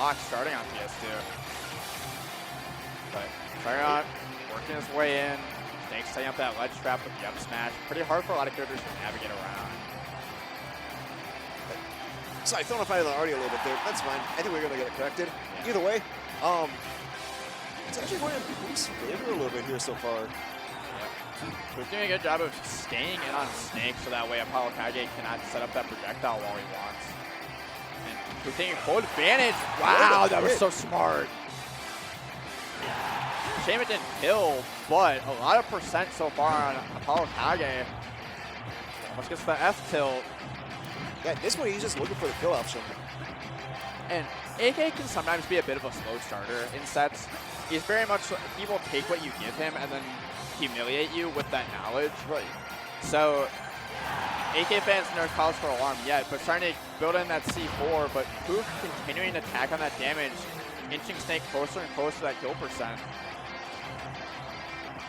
block starting on PS2. But Fire working his way in. Snake's setting up that ledge trap with the up smash. Pretty hard for a lot of characters to navigate around. Sorry, throwing off the already a little bit there. That's fine. I think we're going to get it corrected. Yeah. Either way, it's actually going to boost favor a little bit here so far. We're doing a good job of staying in on Snake so that way ApolloKage cannot set up that projectile while he wants. And we're taking full advantage. Wow, that was so smart. Shame it didn't kill, but a lot of percent so far on ApolloKage. Almost gets the F tilt. Yeah, this one he's just looking for the kill option. And AK can sometimes be a bit of a slow starter in sets. He's very much, he will take what you give him and then humiliate you with that knowledge. Right. So, AK fans no cause for alarm yet, but trying to build in that C4, but Poof continuing to attack on that damage, inching Snake closer and closer to that kill percent.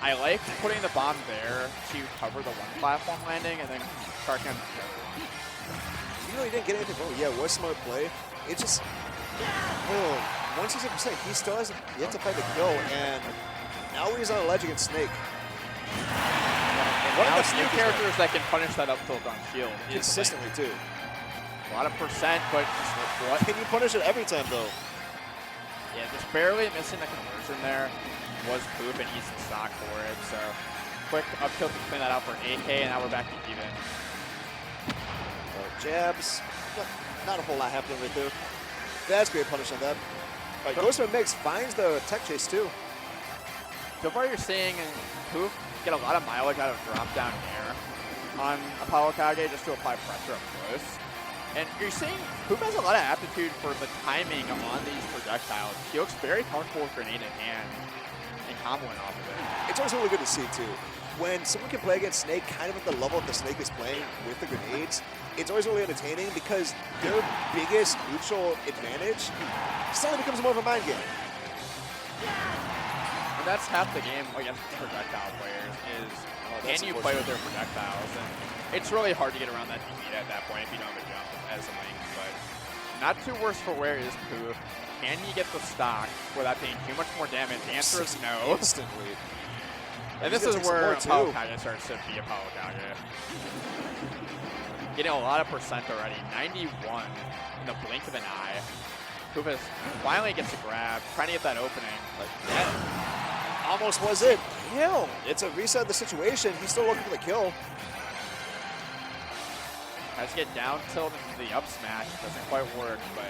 I like putting the bomb there to cover the one platform landing and then charging on the kill. Even though he didn't get anything wrong, yeah, it was a smart play. It just, once he's at percent, he still has yet to find the kill, and now he's on a ledge against Snake. One of the few characters that can punish that up tilt on shield. Consistently, too. A lot of percent, but what? Can you punish it every time, though? Yeah, just barely missing the conversion there was Poof, and he's in stock for it. So, quick up tilt to clean that out for AK, and now we're back to even. Jabs. Not a whole lot happening right there. That's great punish on that. All right, goes for a mix, finds the tech chase too. So far you're seeing Poof get a lot of mileage out of drop down air on ApolloKage just to apply pressure up close. And you're seeing Poof has a lot of aptitude for the timing on these projectiles. He looks very comfortable with grenade in hand and comboing off of it. It's always really good to see too. When someone can play against Snake kind of at the level that the Snake is playing with the grenades, it's always really entertaining because their biggest neutral advantage suddenly becomes more of a mind game. And that's half the game against projectile players is can you play with their projectiles? And it's really hard to get around that defeat at that point if you don't have a jump as a link, but not too worse for where is Poof. Can he get the stock without taking too much more damage? The answer is no. Instantly. And this is where ApolloKage starts to be ApolloKage. Getting a lot of percent already, 91 in the blink of an eye. Poof finally gets a grab, trying to get that opening. Like that almost was it. Kill. It's a reset of the situation. He's still looking for the kill. Has to get down tilt into the up smash. Doesn't quite work, but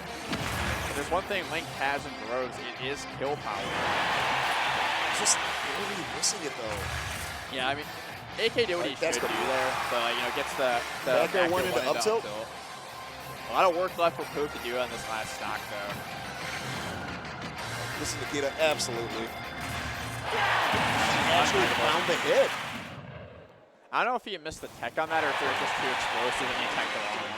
if there's one thing Link has in throws, it is kill power. Just really missing it though. Yeah, I mean, AK did what he should do there, but you know, gets the back air one into up tilt. A lot of work left for Poof to do on this last stock though. This is Nikita, absolutely. He actually found the hit. I don't know if he missed the tech on that or if it was just too explosive and he attacked the wrong one.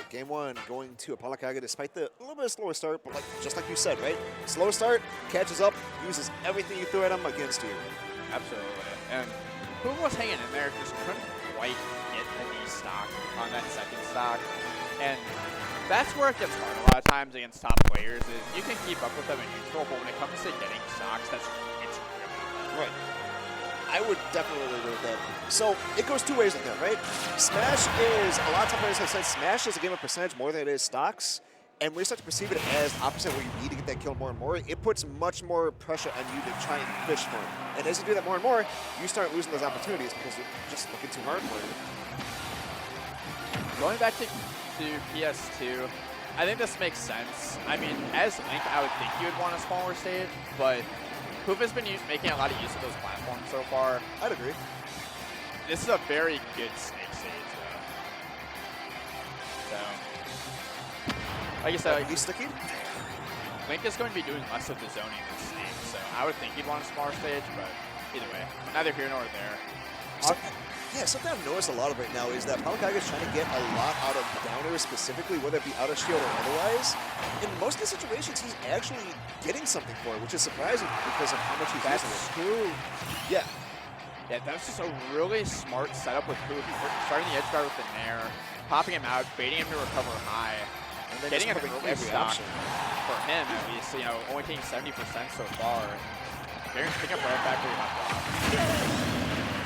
Game one going to ApolloKage despite the little bit of slower start, but just like you said, right? Slow start, catches up, uses everything you throw at him against you. Absolutely. And Poof was hanging in there, just couldn't quite get the knee stock on that second stock. And that's where it gets hard a lot of times against top players is you can keep up with them in neutral, but when it comes to getting stocks, it's really right. I would definitely agree with that. So it goes two ways like that, right? Smash is, a lot of time players have said Smash is a game of percentage more than it is stocks. And when you start to perceive it as opposite where you need to get that kill more and more, it puts much more pressure on you to try and fish for it. And as you do that more and more, you start losing those opportunities because you're just looking too hard for it. Going back to PS2, I think this makes sense. I mean, as Link, I would think you would want a smaller stage, but Poof has been making a lot of use of those platforms so far. I'd agree. This is a very good Snake stage, though. So, like I said, he's sticky. Link is going to be doing less of the zoning than Snake, so I would think he'd want a smaller stage, but either way, neither here nor there. Yeah, something I've noticed a lot of right now is that ApolloKage is trying to get a lot out of downers specifically, whether it be out of shield or otherwise. In most of the situations, he's actually getting something for it, which is surprising because of how much he's using it. That's true. Yeah. Yeah, that's just a really smart setup with Poof. Starting the edge guard with the Nair, popping him out, baiting him to recover high, And then getting just an covering early every stock option. for him at least. You know, only taking 70% so far. Garen's picking up right back where he left off.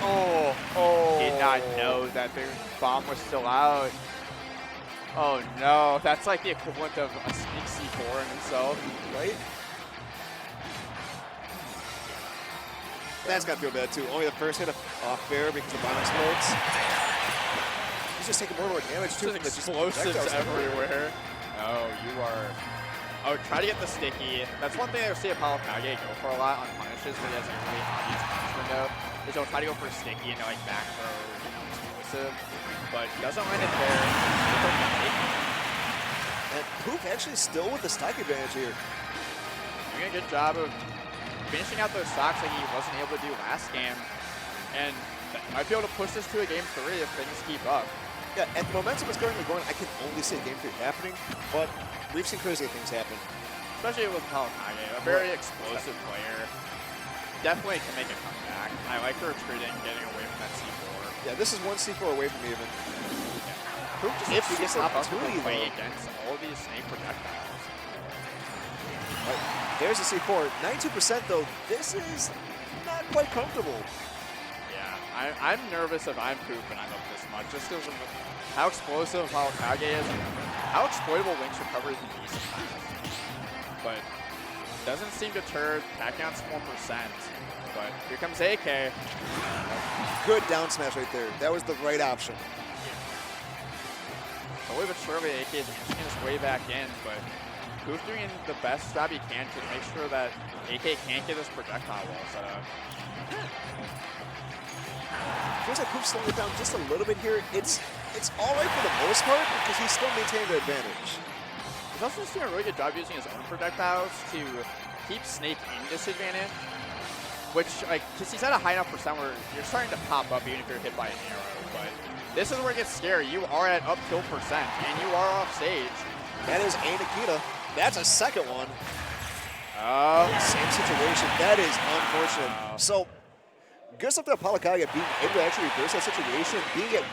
Oh, did not know that the bomb was still out. Oh no, that's like the equivalent of a sneak C4 in himself. Right? That's got to feel bad too. Only the first hit off fair because the bomb explodes. He's just taking more and more damage too. Just explosives everywhere. Oh, you are. Oh, try to get the sticky. That's one thing I see ApolloKage go for a lot on punishes when he has a really obvious punish window. Is he'll try to go for sticky and like back throw, you know, explosive, but he doesn't land it there. And Poof actually still with the stock advantage here. Doing a good job of finishing out those stocks like he wasn't able to do last game, and might be able to push this to a game 3 if things keep up. Yeah, and the momentum is currently going. I can only see game 3 happening, but we've seen crazy things happen. Especially with ApolloKage, a very explosive player. Definitely can make a comeback. I like the retreating, getting away from that C4. Yeah, this is one C4 away from even. Poof just If he gets an opportunity, playing though. against all of these snake projectiles. There's a C4. 92% though. This is not quite comfortable. Yeah, I'm nervous if I'm Poof and I'm up this much. Just because of how explosive ApolloKage is and how exploitable Link's recovery can be sometimes. But doesn't seem to deter, backing on some 1%. But here comes AK. Good down smash right there. That was the right option. Slowly but surely, AK is inching his way back in, but Poof doing the best job he can to make sure that AK can't get his projectile wall set up. Feels like Poof's slowing it down just a little bit here. It's all right for the most part because he's still maintaining the advantage. He's also just doing a really good job using his own projectiles to keep Snake in disadvantage, which, like, because he's at a high enough percent where you're starting to pop up even if you're hit by an arrow, but this is where it gets scary. You are at up kill percent, and you are off stage. That is a Nikita. That's a second one. Oh. Same situation. That is unfortunate. So, good stuff to ApolloKage being able to actually reverse that situation, being at